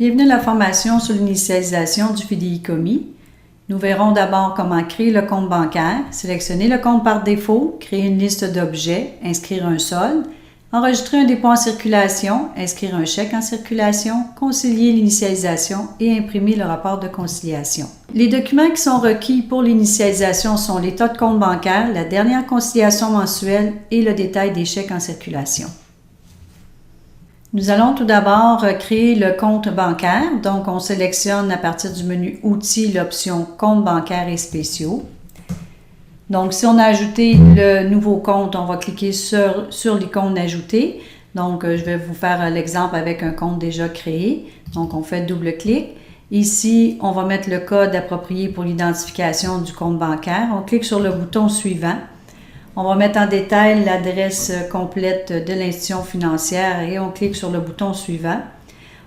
Bienvenue à la formation sur l'initialisation du fidéicommis. Nous verrons d'abord comment créer le compte bancaire, sélectionner le compte par défaut, créer une liste d'objets, inscrire un solde, enregistrer un dépôt en circulation, inscrire un chèque en circulation, concilier l'initialisation et imprimer le rapport de conciliation. Les documents qui sont requis pour l'initialisation sont l'état de compte bancaire, la dernière conciliation mensuelle et le détail des chèques en circulation. Nous allons tout d'abord créer le compte bancaire. Donc, on sélectionne à partir du menu « Outils » l'option « Comptes bancaires et spéciaux ». Donc, si on a ajouté le nouveau compte, on va cliquer sur l'icône « Ajouter ». Donc, je vais vous faire l'exemple avec un compte déjà créé. Donc, on fait double-clic. Ici, on va mettre le code approprié pour l'identification du compte bancaire. On clique sur le bouton « Suivant ». On va mettre en détail l'adresse complète de l'institution financière et on clique sur le bouton suivant.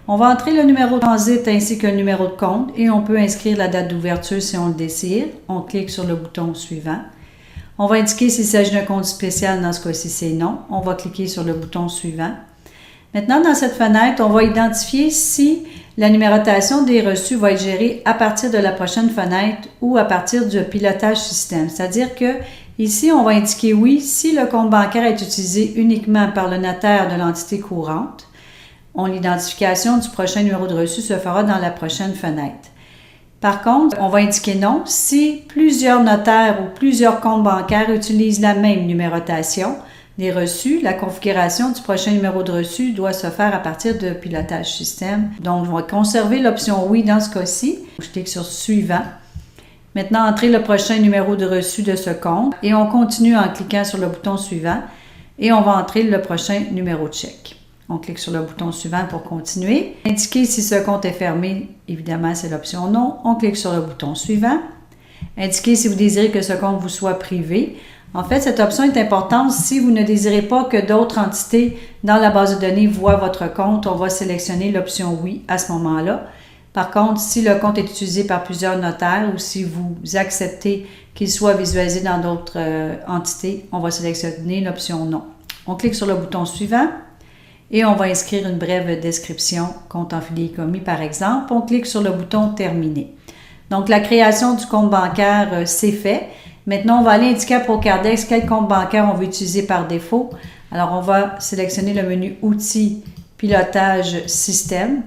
On va entrer le numéro de transit ainsi que le numéro de compte et on peut inscrire la date d'ouverture si on le désire. On clique sur le bouton suivant. On va indiquer s'il s'agit d'un compte spécial, dans ce cas-ci c'est non. On va cliquer sur le bouton suivant. Maintenant, dans cette fenêtre, on va identifier si la numérotation des reçus va être gérée à partir de la prochaine fenêtre ou à partir du pilotage système. C'est-à-dire que ici, on va indiquer oui si le compte bancaire est utilisé uniquement par le notaire de l'entité courante. L'identification du prochain numéro de reçu se fera dans la prochaine fenêtre. Par contre, on va indiquer non si plusieurs notaires ou plusieurs comptes bancaires utilisent la même numérotation des reçus. La configuration du prochain numéro de reçu doit se faire à partir de pilotage système. Donc, on va conserver l'option oui dans ce cas-ci. Je clique sur suivant. Maintenant, entrer le prochain numéro de reçu de ce compte et on continue en cliquant sur le bouton suivant et on va entrer le prochain numéro de chèque. On clique sur le bouton suivant pour continuer. Indiquer si ce compte est fermé, évidemment, c'est l'option non. On clique sur le bouton suivant. Indiquer si vous désirez que ce compte vous soit privé. En fait, cette option est importante si vous ne désirez pas que d'autres entités dans la base de données voient votre compte. On va sélectionner l'option oui à ce moment-là. Par contre, si le compte est utilisé par plusieurs notaires ou si vous acceptez qu'il soit visualisé dans d'autres entités, on va sélectionner l'option non. On clique sur le bouton suivant et on va inscrire une brève description, compte en fidéicommis par exemple. On clique sur le bouton terminer. Donc, la création du compte bancaire, c'est fait. Maintenant, on va aller indiquer à Procardex quel compte bancaire on veut utiliser par défaut. Alors, on va sélectionner le menu Outils, Pilotage, Système.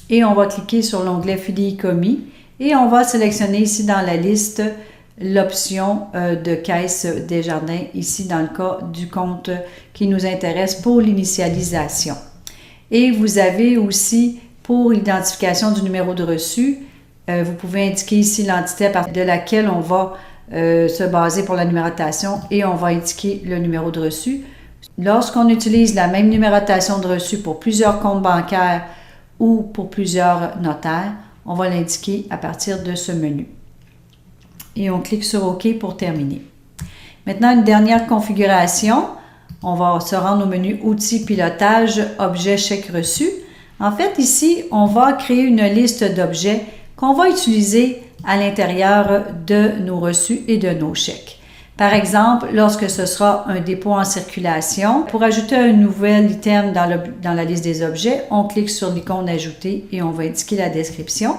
Et on va cliquer sur l'onglet fidéicommis et on va sélectionner ici dans la liste l'option de caisse Desjardins, ici dans le cas du compte qui nous intéresse pour l'initialisation. Et vous avez aussi pour l'identification du numéro de reçu, vous pouvez indiquer ici l'entité à partir de laquelle on va se baser pour la numérotation et on va indiquer le numéro de reçu. Lorsqu'on utilise la même numérotation de reçu pour plusieurs comptes bancaires ou pour plusieurs notaires, on va l'indiquer à partir de ce menu. Et on clique sur OK pour terminer. Maintenant, une dernière configuration. On va se rendre au menu Outils, Pilotage, Objets, Chèques reçus. En fait, ici, on va créer une liste d'objets qu'on va utiliser à l'intérieur de nos reçus et de nos chèques. Par exemple, lorsque ce sera un dépôt en circulation, pour ajouter un nouvel item dans la liste des objets, on clique sur l'icône « Ajouter » et on va indiquer la description.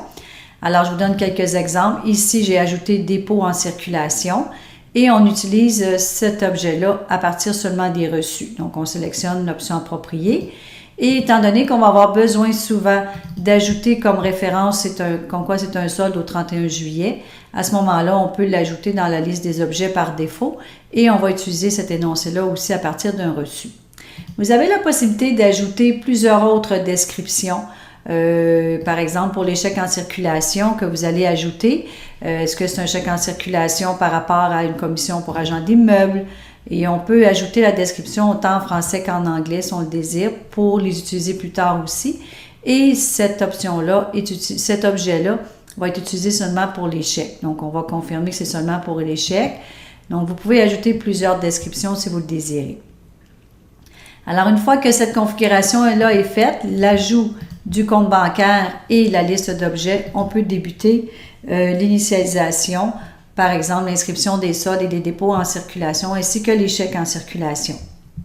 Alors, je vous donne quelques exemples. Ici, j'ai ajouté « Dépôt en circulation » et on utilise cet objet-là à partir seulement des reçus. Donc, on sélectionne l'option appropriée. Et étant donné qu'on va avoir besoin souvent d'ajouter comme référence, comme quoi c'est un solde au 31 juillet, à ce moment-là, on peut l'ajouter dans la liste des objets par défaut et on va utiliser cet énoncé-là aussi à partir d'un reçu. Vous avez la possibilité d'ajouter plusieurs autres descriptions. Par exemple, pour les chèques en circulation que vous allez ajouter, est-ce que c'est un chèque en circulation par rapport à une commission pour agent d'immeuble? Et on peut ajouter la description autant en français qu'en anglais si on le désire pour les utiliser plus tard aussi. Et cette option-là, cet objet-là va être utilisé seulement pour les chèques. Donc, on va confirmer que c'est seulement pour les chèques. Donc, vous pouvez ajouter plusieurs descriptions si vous le désirez. Alors, une fois que cette configuration-là est faite, l'ajout du compte bancaire et la liste d'objets, on peut débuter l'initialisation. Par exemple, l'inscription des soldes et des dépôts en circulation ainsi que les chèques en circulation.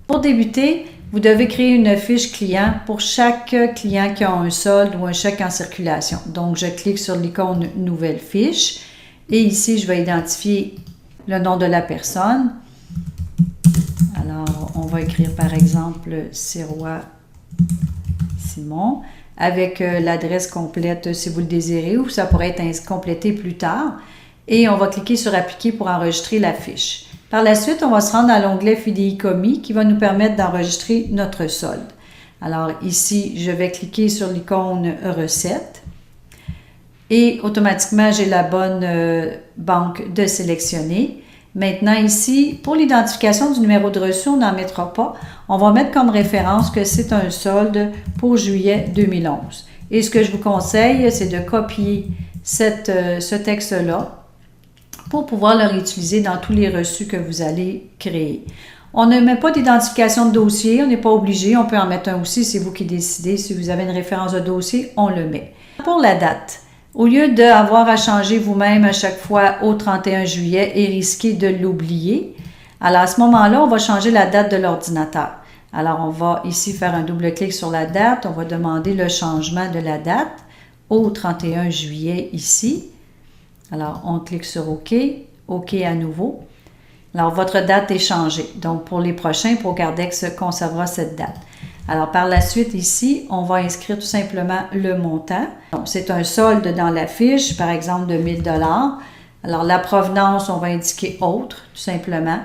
Pour débuter, vous devez créer une fiche client pour chaque client qui a un solde ou un chèque en circulation. Donc, je clique sur l'icône « Nouvelle fiche » et ici, je vais identifier le nom de la personne. Alors, on va écrire par exemple Sirois Simon avec l'adresse complète si vous le désirez ou ça pourrait être complété plus tard. Et on va cliquer sur « Appliquer » pour enregistrer la fiche. Par la suite, on va se rendre à l'onglet « Fidéicommis » qui va nous permettre d'enregistrer notre solde. Alors ici, je vais cliquer sur l'icône « Recettes » et automatiquement, j'ai la bonne banque de sélectionner. Maintenant ici, pour l'identification du numéro de reçu, on n'en mettra pas. On va mettre comme référence que c'est un solde pour juillet 2011. Et ce que je vous conseille, c'est de copier ce texte-là pour pouvoir le réutiliser dans tous les reçus que vous allez créer. On ne met pas d'identification de dossier, on n'est pas obligé, on peut en mettre un aussi, c'est vous qui décidez. Si vous avez une référence de dossier, on le met. Pour la date, au lieu d'avoir à changer vous-même à chaque fois au 31 juillet et risquer de l'oublier, alors à ce moment-là, on va changer la date de l'ordinateur. Alors on va ici faire un double-clic sur la date, on va demander le changement de la date au 31 juillet ici. Alors, on clique sur OK, OK à nouveau. Alors, votre date est changée. Donc, pour les prochains, Procardex conservera cette date. Alors, par la suite, ici, on va inscrire tout simplement le montant. Donc, c'est un solde dans la fiche, par exemple, de 1000 $. Alors, la provenance, on va indiquer « Autre », tout simplement.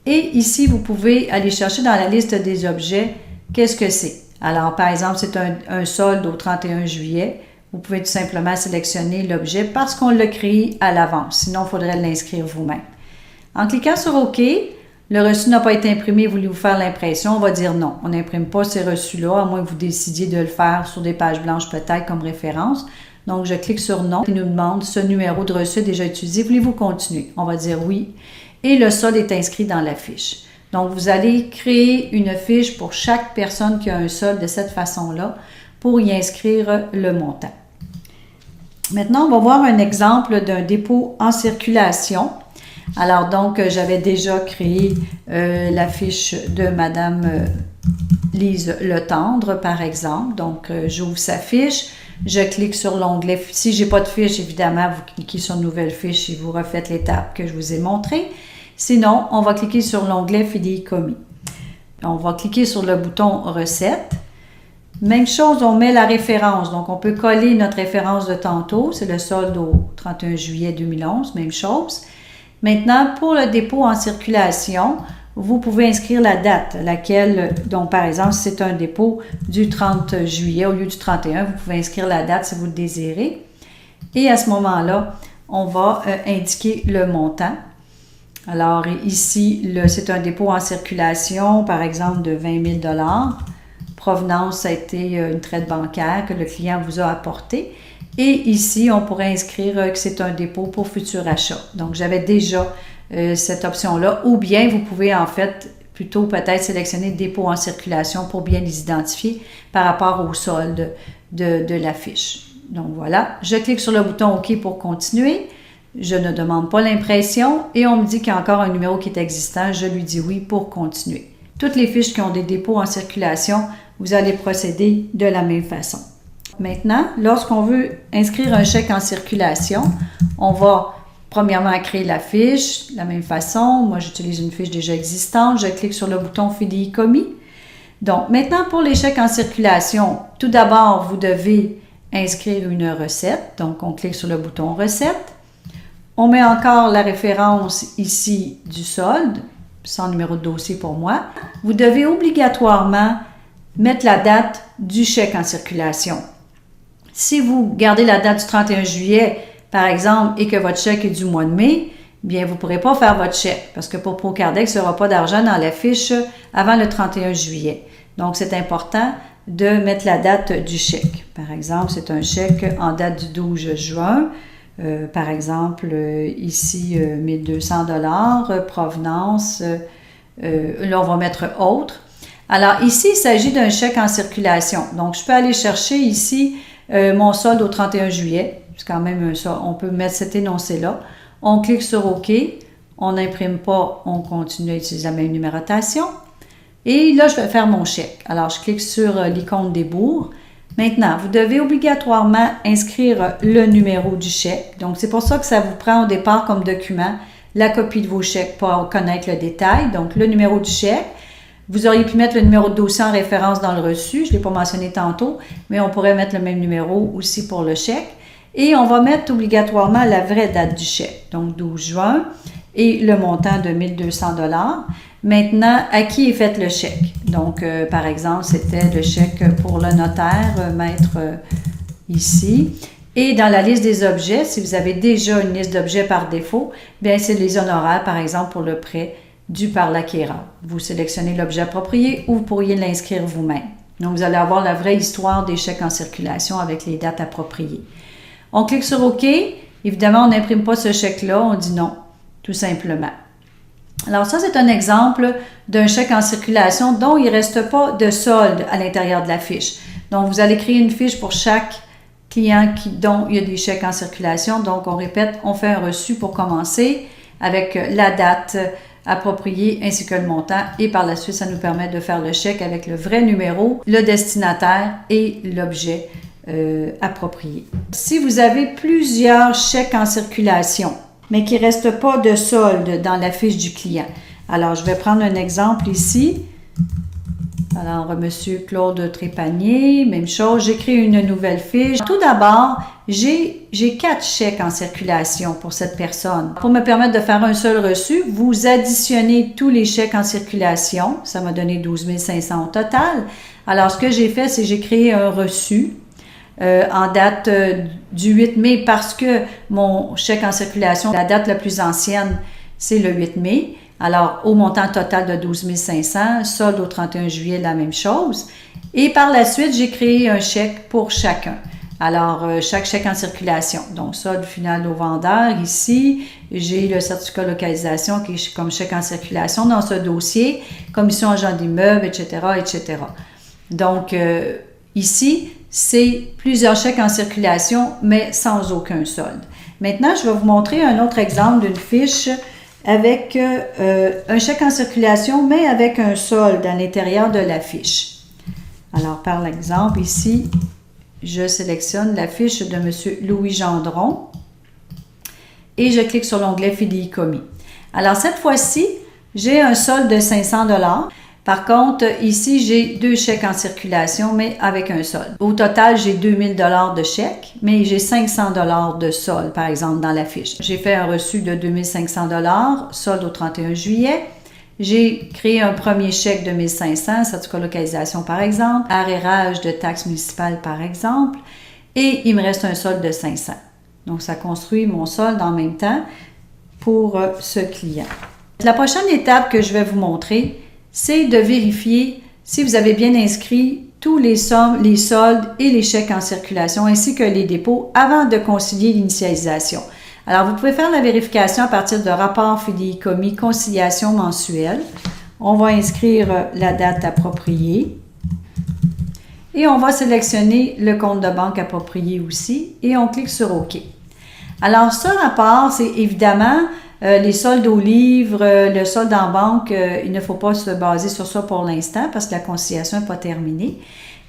Et ici, vous pouvez aller chercher dans la liste des objets, qu'est-ce que c'est. Alors, par exemple, c'est un solde au 31 juillet. Vous pouvez tout simplement sélectionner l'objet parce qu'on l'a créé à l'avance. Sinon, il faudrait l'inscrire vous-même. En cliquant sur OK, le reçu n'a pas été imprimé, voulez-vous faire l'impression? On va dire non. On n'imprime pas ces reçus-là, à moins que vous décidiez de le faire sur des pages blanches peut-être comme référence. Donc, je clique sur non. Il nous demande ce numéro de reçu est déjà utilisé. Voulez-vous continuer? On va dire oui. Et le solde est inscrit dans la fiche. Donc, vous allez créer une fiche pour chaque personne qui a un solde de cette façon-là pour y inscrire le montant. Maintenant, on va voir un exemple d'un dépôt en circulation. Alors donc, j'avais déjà créé la fiche de Madame Lise Letendre, par exemple. Donc, j'ouvre sa fiche, je clique sur l'onglet. Si je n'ai pas de fiche, évidemment, vous cliquez sur Nouvelle fiche et vous refaites l'étape que je vous ai montrée. Sinon, on va cliquer sur l'onglet Fidéicommis. On va cliquer sur le bouton Recettes. Même chose, on met la référence. Donc, on peut coller notre référence de tantôt. C'est le solde au 31 juillet 2011, même chose. Maintenant, pour le dépôt en circulation, vous pouvez inscrire la date, laquelle, donc par exemple, si c'est un dépôt du 30 juillet au lieu du 31, vous pouvez inscrire la date si vous le désirez. Et à ce moment-là, on va indiquer le montant. Alors ici, c'est un dépôt en circulation, par exemple, de 20 000 $. Provenance, ça a été une traite bancaire que le client vous a apportée. Et ici, on pourrait inscrire que c'est un dépôt pour futur achat. Donc, j'avais déjà cette option-là. Ou bien, vous pouvez en fait plutôt peut-être sélectionner dépôt en circulation pour bien les identifier par rapport au solde de la fiche. Donc, voilà. Je clique sur le bouton OK pour continuer. Je ne demande pas l'impression et on me dit qu'il y a encore un numéro qui est existant. Je lui dis oui pour continuer. Toutes les fiches qui ont des dépôts en circulation, vous allez procéder de la même façon. Maintenant, lorsqu'on veut inscrire un chèque en circulation, on va premièrement créer la fiche de la même façon. Moi, j'utilise une fiche déjà existante. Je clique sur le bouton Fidéicommis. Donc, maintenant, pour les chèques en circulation, tout d'abord, vous devez inscrire une recette. Donc, on clique sur le bouton Recette. On met encore la référence ici du solde, sans numéro de dossier pour moi. Vous devez obligatoirement mettre la date du chèque en circulation. Si vous gardez la date du 31 juillet, par exemple, et que votre chèque est du mois de mai, bien, vous ne pourrez pas faire votre chèque parce que pour Procardex, il n'y aura pas d'argent dans la fiche avant le 31 juillet. Donc, c'est important de mettre la date du chèque. Par exemple, c'est un chèque en date du 12 juin. Par exemple, ici, 1200 $, provenance. Là, on va mettre « Autre ». Alors, ici, il s'agit d'un chèque en circulation. Donc, je peux aller chercher ici mon solde au 31 juillet. C'est quand même ça. On peut mettre cet énoncé-là. On clique sur OK. On n'imprime pas. On continue à utiliser la même numérotation. Et là, je vais faire mon chèque. Alors, je clique sur l'icône des bourgs. Maintenant, vous devez obligatoirement inscrire le numéro du chèque. Donc, c'est pour ça que ça vous prend au départ comme document la copie de vos chèques pour connaître le détail. Donc, le numéro du chèque. Vous auriez pu mettre le numéro de dossier en référence dans le reçu. Je ne l'ai pas mentionné tantôt, mais on pourrait mettre le même numéro aussi pour le chèque. Et on va mettre obligatoirement la vraie date du chèque, donc 12 juin, et le montant de 1 200 $. Maintenant, à qui est fait le chèque? Donc, par exemple, c'était le chèque pour le notaire, maître ici. Et dans la liste des objets, si vous avez déjà une liste d'objets par défaut, bien c'est les honoraires, par exemple, pour le prêt dû par l'acquéreur. Vous sélectionnez l'objet approprié ou vous pourriez l'inscrire vous-même. Donc, vous allez avoir la vraie histoire des chèques en circulation avec les dates appropriées. On clique sur OK. Évidemment, on n'imprime pas ce chèque-là, on dit non, tout simplement. Alors ça, c'est un exemple d'un chèque en circulation dont il ne reste pas de solde à l'intérieur de la fiche. Donc, vous allez créer une fiche pour chaque client dont il y a des chèques en circulation. Donc, on répète, on fait un reçu pour commencer avec la date appropriée ainsi que le montant. Et par la suite, ça nous permet de faire le chèque avec le vrai numéro, le destinataire et l'objet approprié. Si vous avez plusieurs chèques en circulation, mais qu'il ne reste pas de solde dans la fiche du client. Alors, je vais prendre un exemple ici. Alors, M. Claude Trépanier, même chose, j'ai créé une nouvelle fiche. Tout d'abord, j'ai 4 chèques en circulation pour cette personne. Pour me permettre de faire un seul reçu, vous additionnez tous les chèques en circulation. Ça m'a donné 12 500 au total. Alors, ce que j'ai fait, c'est que j'ai créé un reçu en date du 8 mai parce que mon chèque en circulation, la date la plus ancienne, c'est le 8 mai. Alors, au montant total de 12 500, solde au 31 juillet, la même chose. Et par la suite, j'ai créé un chèque pour chacun. Alors, chaque chèque en circulation. Donc, solde final au vendeur. Ici, j'ai le certificat de localisation qui est comme chèque en circulation dans ce dossier, commission agent d'immeuble, etc., etc. Donc, ici, c'est plusieurs chèques en circulation, mais sans aucun solde. Maintenant, je vais vous montrer un autre exemple d'une fiche avec un chèque en circulation, mais avec un solde à l'intérieur de la fiche. Alors, par exemple, ici, je sélectionne la fiche de M. Louis Gendron et je clique sur l'onglet Fidéicommis. Alors, cette fois-ci, j'ai un solde de 500 $. Par contre, ici, j'ai 2 chèques en circulation, mais avec un solde. Au total, j'ai 2000 $ de chèques, mais j'ai 500 $ de solde, par exemple, dans la fiche. J'ai fait un reçu de 2500 $, solde au 31 juillet. J'ai créé un premier chèque de 1500, certificat de localisation, par exemple, arrérage de taxes municipales, par exemple, et il me reste un solde de 500. Donc, ça construit mon solde en même temps pour ce client. La prochaine étape que je vais vous montrer, c'est de vérifier si vous avez bien inscrit tous les sommes, les soldes et les chèques en circulation ainsi que les dépôts avant de concilier l'initialisation. Alors, vous pouvez faire la vérification à partir de rapport fidéicommis conciliation mensuelle. On va inscrire la date appropriée et on va sélectionner le compte de banque approprié aussi et on clique sur OK. Alors, ce rapport, c'est évidemment les soldes au livre, le solde en banque, il ne faut pas se baser sur ça pour l'instant parce que la conciliation n'est pas terminée.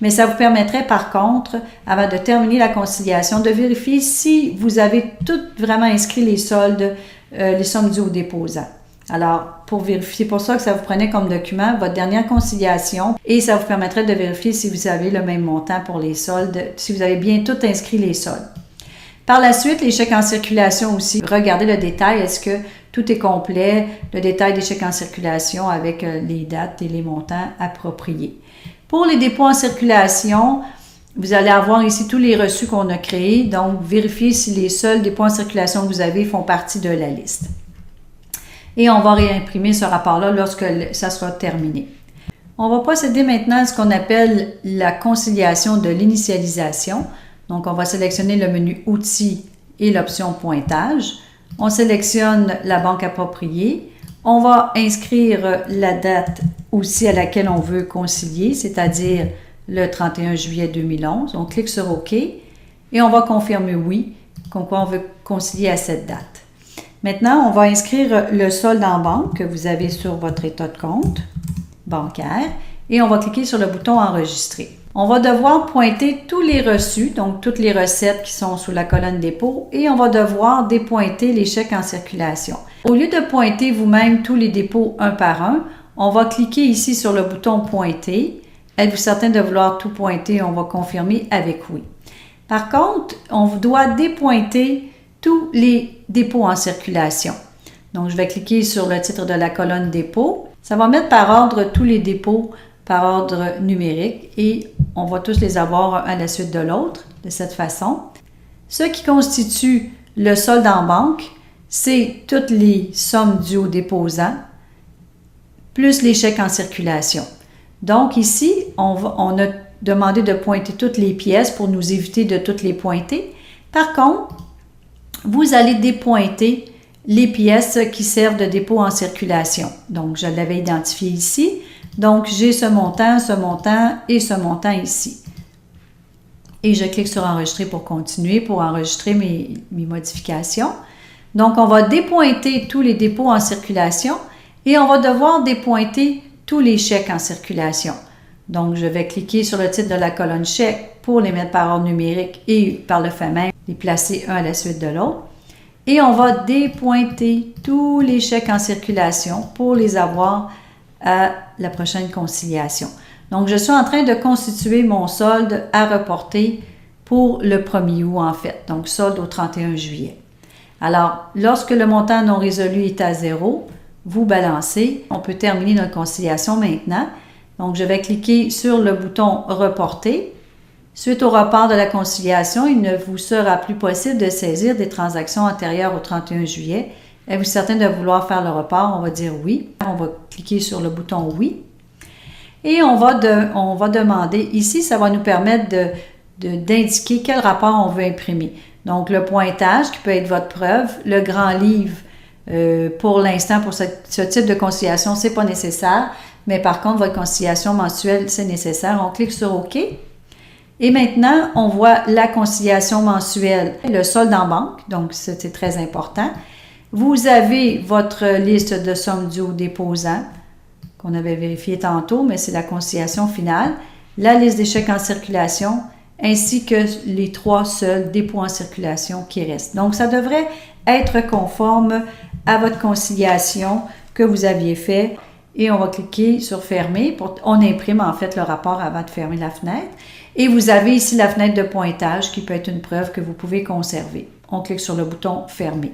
Mais ça vous permettrait par contre, avant de terminer la conciliation, de vérifier si vous avez tout vraiment inscrit les soldes, les sommes dues aux déposants. Alors, pour vérifier, pour ça que ça vous prenait comme document votre dernière conciliation et ça vous permettrait de vérifier si vous avez le même montant pour les soldes, si vous avez bien tout inscrit les soldes. Par la suite, les chèques en circulation aussi. Regardez le détail, est-ce que tout est complet, le détail des chèques en circulation avec les dates et les montants appropriés. Pour les dépôts en circulation, vous allez avoir ici tous les reçus qu'on a créés, donc vérifiez si les seuls dépôts en circulation que vous avez font partie de la liste. Et on va réimprimer ce rapport-là lorsque ça sera terminé. On va procéder maintenant à ce qu'on appelle la conciliation de l'initialisation. Donc, on va sélectionner le menu « Outils » et l'option « Pointage ». On sélectionne la banque appropriée. On va inscrire la date aussi à laquelle on veut concilier, c'est-à-dire le 31 juillet 2011. On clique sur « OK » et on va confirmer « Oui », comme quoi on veut concilier à cette date. Maintenant, on va inscrire le solde en banque que vous avez sur votre état de compte. bancaire et on va cliquer sur le bouton Enregistrer. On va devoir pointer tous les reçus, donc toutes les recettes qui sont sous la colonne dépôt et on va devoir dépointer les chèques en circulation. Au lieu de pointer vous-même tous les dépôts un par un, on va cliquer ici sur le bouton Pointer. Êtes-vous certain de vouloir tout pointer? On va confirmer avec oui. Par contre, on doit dépointer tous les dépôts en circulation. Donc, je vais cliquer sur le titre de la colonne dépôt. Ça va mettre par ordre tous les dépôts par ordre numérique et on va tous les avoir à la suite de l'autre de cette façon. Ce qui constitue le solde en banque, c'est toutes les sommes dues aux déposants plus les chèques en circulation. Donc ici, on a demandé de pointer toutes les pièces pour nous éviter de toutes les pointer. Par contre, vous allez dépointer les pièces qui servent de dépôt en circulation. Donc, je l'avais identifié ici. Donc, j'ai ce montant et ce montant ici. Et je clique sur Enregistrer pour continuer, pour enregistrer mes modifications. Donc, on va dépointer tous les dépôts en circulation et on va devoir dépointer tous les chèques en circulation. Donc, je vais cliquer sur le titre de la colonne chèques pour les mettre par ordre numérique et par le fait même, les placer un à la suite de l'autre. Et on va dépointer tous les chèques en circulation pour les avoir à la prochaine conciliation. Donc, je suis en train de constituer mon solde à reporter pour le 1er août en fait. Donc, solde au 31 juillet. Alors, lorsque le montant non résolu est à 0, vous balancez. On peut terminer notre conciliation maintenant. Donc, je vais cliquer sur le bouton « Reporter ». Suite au report de la conciliation, il ne vous sera plus possible de saisir des transactions antérieures au 31 juillet. Êtes-vous certain de vouloir faire le report? On va dire oui. On va cliquer sur le bouton « Oui ». Et on va demander, ici, ça va nous permettre d'indiquer quel rapport on veut imprimer. Donc, le pointage qui peut être votre preuve, le grand livre, pour l'instant, pour ce type de conciliation, ce n'est pas nécessaire. Mais par contre, votre conciliation mensuelle, c'est nécessaire. On clique sur OK. Et maintenant, on voit la conciliation mensuelle, le solde en banque. Donc, c'est très important. Vous avez votre liste de sommes dues aux déposants qu'on avait vérifié tantôt, mais c'est la conciliation finale. La liste des chèques en circulation, ainsi que les 3 seuls dépôts en circulation qui restent. Donc, ça devrait être conforme à votre conciliation que vous aviez fait. Et on va cliquer sur « Fermer ». On imprime en fait le rapport avant de fermer la fenêtre. Et vous avez ici la fenêtre de pointage qui peut être une preuve que vous pouvez conserver. On clique sur le bouton « Fermer ».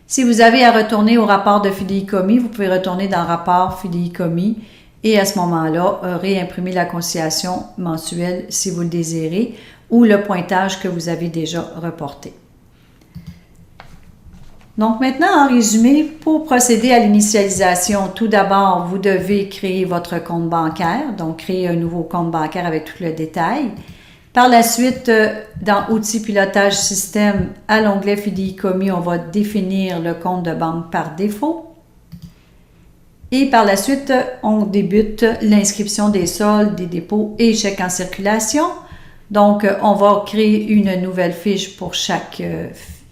Si vous avez à retourner au rapport de fidéicommis, vous pouvez retourner dans « Rapport fidéicommis » et à ce moment-là, réimprimer la conciliation mensuelle si vous le désirez ou le pointage que vous avez déjà reporté. Donc maintenant, en résumé, pour procéder à l'initialisation, tout d'abord, vous devez créer votre compte bancaire, donc créer un nouveau compte bancaire avec tout le détail. Par la suite, dans Outils pilotage système, à l'onglet Fidéicommis, on va définir le compte de banque par défaut. Et par la suite, on débute l'inscription des soldes, des dépôts et chèques en circulation. Donc, on va créer une nouvelle fiche pour chaque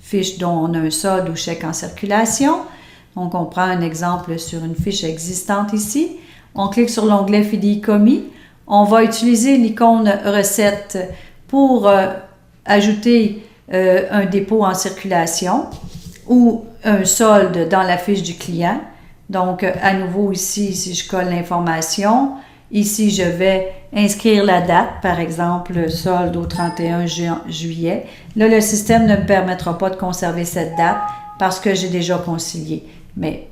fiche dont on a un solde ou chèque en circulation. Donc, on prend un exemple sur une fiche existante ici. On clique sur l'onglet Fidéicommis. On va utiliser l'icône Recette pour ajouter un dépôt en circulation ou un solde dans la fiche du client. Donc, à nouveau ici, si je colle l'information, ici, je vais inscrire la date, par exemple, solde au 31 juillet. Là, le système ne me permettra pas de conserver cette date parce que j'ai déjà concilié. Mais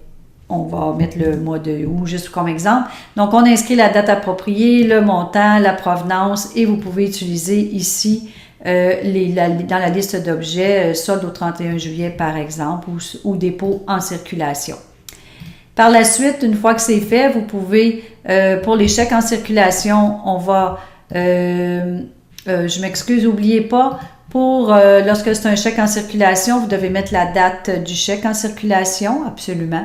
on va mettre le mois de août juste comme exemple. Donc, on inscrit la date appropriée, le montant, la provenance et vous pouvez utiliser ici dans la liste d'objets solde au 31 juillet, par exemple, ou dépôt en circulation. Par la suite, une fois que c'est fait, vous pouvez, pour les chèques en circulation, on va, je m'excuse, n'oubliez pas, lorsque c'est un chèque en circulation, vous devez mettre la date du chèque en circulation, absolument.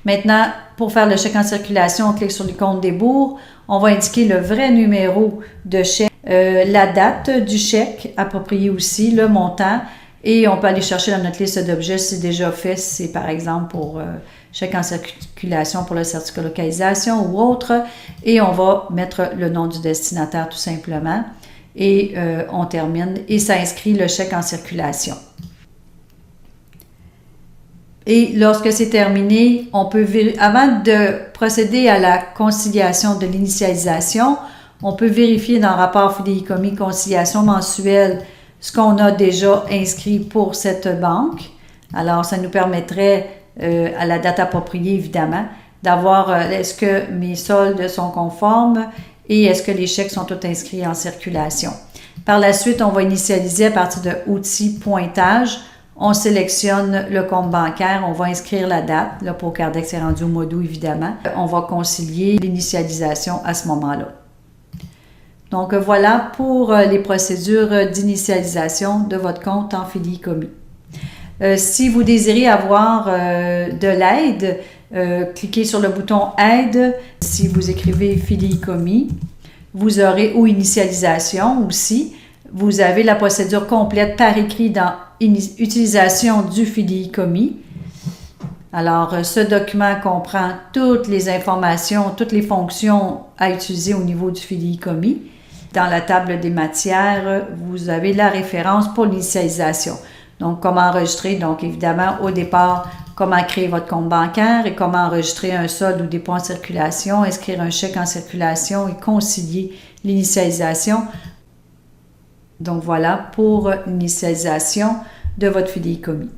Maintenant, pour faire le chèque en circulation, on clique sur l'icône des bourgs, on va indiquer le vrai numéro de chèque, la date du chèque, approprié aussi, le montant, et on peut aller chercher dans notre liste d'objets si c'est déjà fait, si c'est par exemple pour chèque en circulation pour le certificat de localisation ou autre, et on va mettre le nom du destinataire tout simplement, et on termine, et ça inscrit le chèque en circulation. Et lorsque c'est terminé, on peut avant de procéder à la conciliation de l'initialisation, on peut vérifier dans le rapport fidéicommis conciliation mensuelle ce qu'on a déjà inscrit pour cette banque. Alors, ça nous permettrait, à la date appropriée évidemment, d'avoir est-ce que mes soldes sont conformes et est-ce que les chèques sont tous inscrits en circulation. Par la suite, on va initialiser à partir de outils pointage. On sélectionne le compte bancaire, on va inscrire la date. Là, pour Cardex, c'est rendu au mois d'août, évidemment. On va concilier l'initialisation à ce moment-là. Donc, voilà pour les procédures d'initialisation de votre compte en fidéicommis. Si vous désirez avoir de l'aide, cliquez sur le bouton « Aide ». Si vous écrivez « fidéicommis », vous aurez ou « Initialisation » aussi. Vous avez la procédure complète par écrit dans « Utilisation du fidéicommis ». Alors, ce document comprend toutes les informations, toutes les fonctions à utiliser au niveau du fidéicommis. Dans la table des matières, vous avez la référence pour l'initialisation. Donc, comment enregistrer, donc évidemment, au départ, comment créer votre compte bancaire et comment enregistrer un solde ou dépôt en circulation, inscrire un chèque en circulation et concilier l'initialisation. Donc, voilà pour l'initialisation de votre fidéicommis.